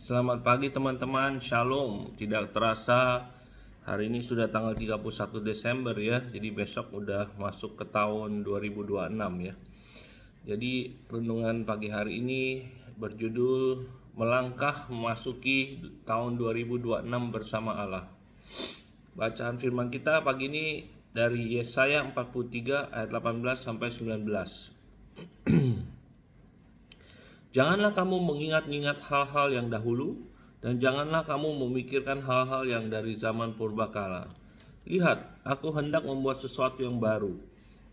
Selamat pagi teman-teman, Shalom. Tidak terasa hari ini sudah tanggal 31 Desember ya. Jadi besok udah masuk ke tahun 2026 ya. Jadi renungan pagi hari ini berjudul Melangkah memasuki tahun 2026 bersama Allah. Bacaan firman kita pagi ini dari Yesaya 43 ayat 18 sampai 19. Janganlah kamu mengingat-ingat hal-hal yang dahulu, dan janganlah kamu memikirkan hal-hal yang dari zaman purbakala. Lihat, aku hendak membuat sesuatu yang baru,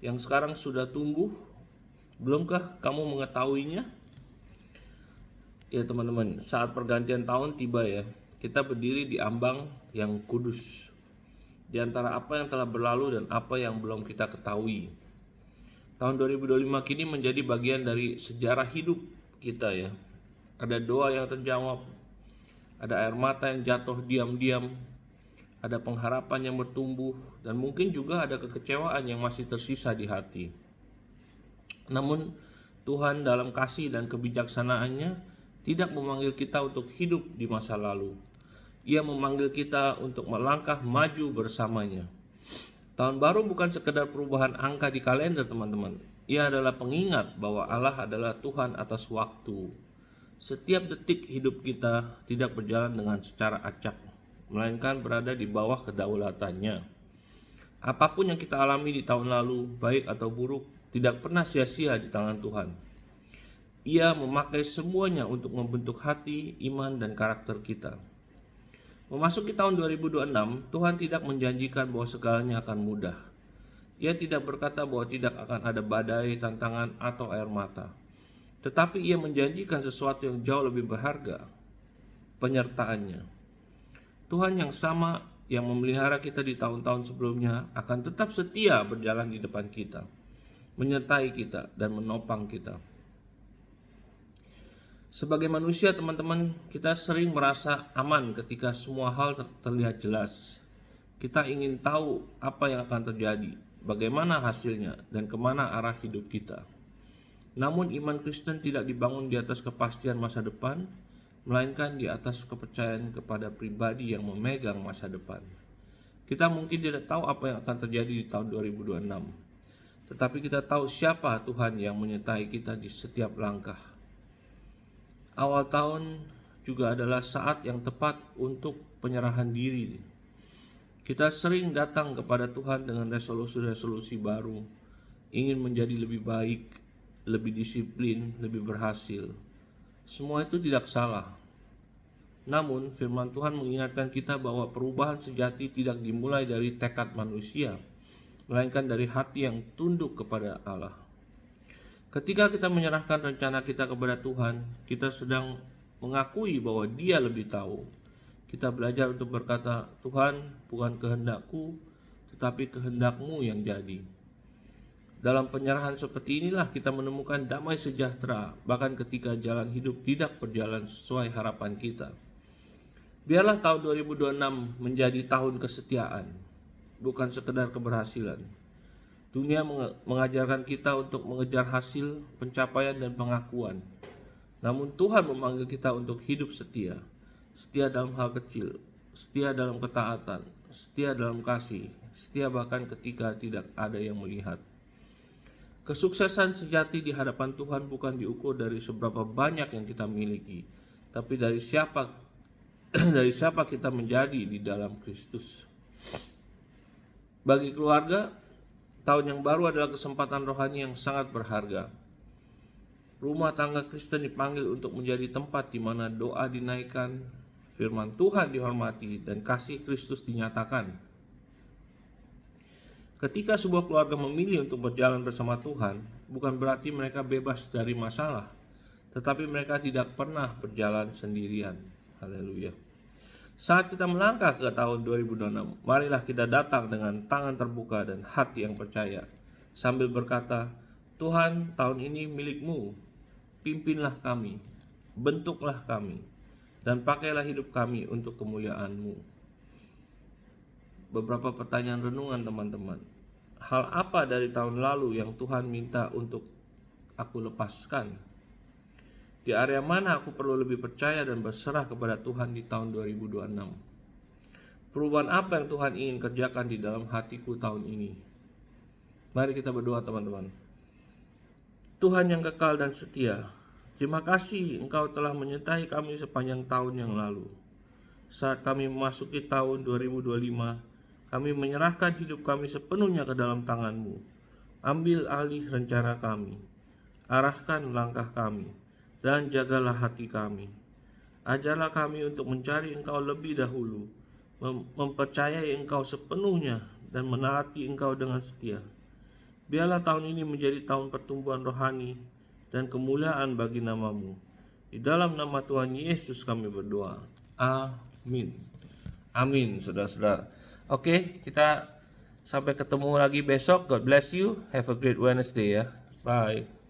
yang sekarang sudah tumbuh. Belumkah kamu mengetahuinya? Ya teman-teman, saat pergantian tahun tiba ya, kita berdiri di ambang yang kudus, di antara apa yang telah berlalu dan apa yang belum kita ketahui. Tahun 2025 kini menjadi bagian dari sejarah hidup kita ya. Ada doa yang terjawab, ada air mata yang jatuh diam-diam, ada pengharapan yang bertumbuh, dan mungkin juga ada kekecewaan yang masih tersisa di hati. Namun Tuhan dalam kasih dan kebijaksanaannya tidak memanggil kita untuk hidup di masa lalu. Ia memanggil kita untuk melangkah maju bersamanya. Tahun baru bukan sekedar perubahan angka di kalender teman-teman. Ia adalah pengingat bahwa Allah adalah Tuhan atas waktu. Setiap detik hidup kita tidak berjalan dengan secara acak, melainkan berada di bawah kedaulatannya. Apapun yang kita alami di tahun lalu, baik atau buruk, tidak pernah sia-sia di tangan Tuhan. Ia memakai semuanya untuk membentuk hati, iman, dan karakter kita. Memasuki tahun 2026, Tuhan tidak menjanjikan bahwa segalanya akan mudah. Ia tidak berkata bahwa tidak akan ada badai, tantangan, atau air mata. Tetapi ia menjanjikan sesuatu yang jauh lebih berharga, penyertaannya. Tuhan yang sama yang memelihara kita di tahun-tahun sebelumnya akan tetap setia berjalan di depan kita, menyertai kita, dan menopang kita. Sebagai manusia teman-teman, kita sering merasa aman ketika semua hal terlihat jelas. Kita ingin tahu apa yang akan terjadi, bagaimana hasilnya, dan kemana arah hidup kita. Namun iman Kristen tidak dibangun di atas kepastian masa depan, melainkan di atas kepercayaan kepada pribadi yang memegang masa depan. Kita mungkin tidak tahu apa yang akan terjadi di tahun 2026, tetapi kita tahu siapa Tuhan yang menyertai kita di setiap langkah. Awal tahun juga adalah saat yang tepat untuk penyerahan diri. Kita sering datang kepada Tuhan dengan resolusi-resolusi baru, ingin menjadi lebih baik, lebih disiplin, lebih berhasil. Semua itu tidak salah. Namun firman Tuhan mengingatkan kita bahwa perubahan sejati tidak dimulai dari tekad manusia, melainkan dari hati yang tunduk kepada Allah. Ketika kita menyerahkan rencana kita kepada Tuhan, kita sedang mengakui bahwa Dia lebih tahu. Kita belajar untuk berkata, Tuhan, bukan kehendakku, tetapi kehendak-Mu yang jadi. Dalam penyerahan seperti inilah kita menemukan damai sejahtera, bahkan ketika jalan hidup tidak berjalan sesuai harapan kita. Biarlah tahun 2026 menjadi tahun kesetiaan, bukan sekedar keberhasilan. Dunia mengajarkan kita untuk mengejar hasil, pencapaian, dan pengakuan. Namun Tuhan memanggil kita untuk hidup setia. Setia dalam hal kecil, setia dalam ketaatan, setia dalam kasih, setia bahkan ketika tidak ada yang melihat. Kesuksesan sejati di hadapan Tuhan bukan diukur dari seberapa banyak yang kita miliki, tapi dari siapa kita menjadi di dalam Kristus. Bagi keluarga, tahun yang baru adalah kesempatan rohani yang sangat berharga. Rumah tangga Kristen dipanggil untuk menjadi tempat di mana doa dinaikkan, firman Tuhan dihormati, dan kasih Kristus dinyatakan. Ketika sebuah keluarga memilih untuk berjalan bersama Tuhan, bukan berarti mereka bebas dari masalah, tetapi mereka tidak pernah berjalan sendirian. Haleluya. Saat kita melangkah ke tahun 2026, marilah kita datang dengan tangan terbuka dan hati yang percaya, sambil berkata, Tuhan, tahun ini milik-Mu, pimpinlah kami, bentuklah kami, dan pakailah hidup kami untuk kemuliaan-Mu. Beberapa pertanyaan renungan teman-teman. Hal apa dari tahun lalu yang Tuhan minta untuk aku lepaskan? Di area mana aku perlu lebih percaya dan berserah kepada Tuhan di tahun 2026? Perubahan apa yang Tuhan ingin kerjakan di dalam hatiku tahun ini? Mari kita berdoa teman-teman. Tuhan yang kekal dan setia, terima kasih Engkau telah menyertai kami sepanjang tahun yang lalu. Saat kami memasuki tahun 2025, kami menyerahkan hidup kami sepenuhnya ke dalam tangan-Mu. Ambil alih rencana kami, arahkan langkah kami, dan jagalah hati kami. Ajarlah kami untuk mencari Engkau lebih dahulu, mempercayai Engkau sepenuhnya, dan menaati Engkau dengan setia. Biarlah tahun ini menjadi tahun pertumbuhan rohani dan kemuliaan bagi nama-Mu. Di dalam nama Tuhan Yesus kami berdoa. Amin. Amin, saudara-saudara. Oke, kita sampai ketemu lagi besok. God bless you. Have a great Wednesday ya. Bye.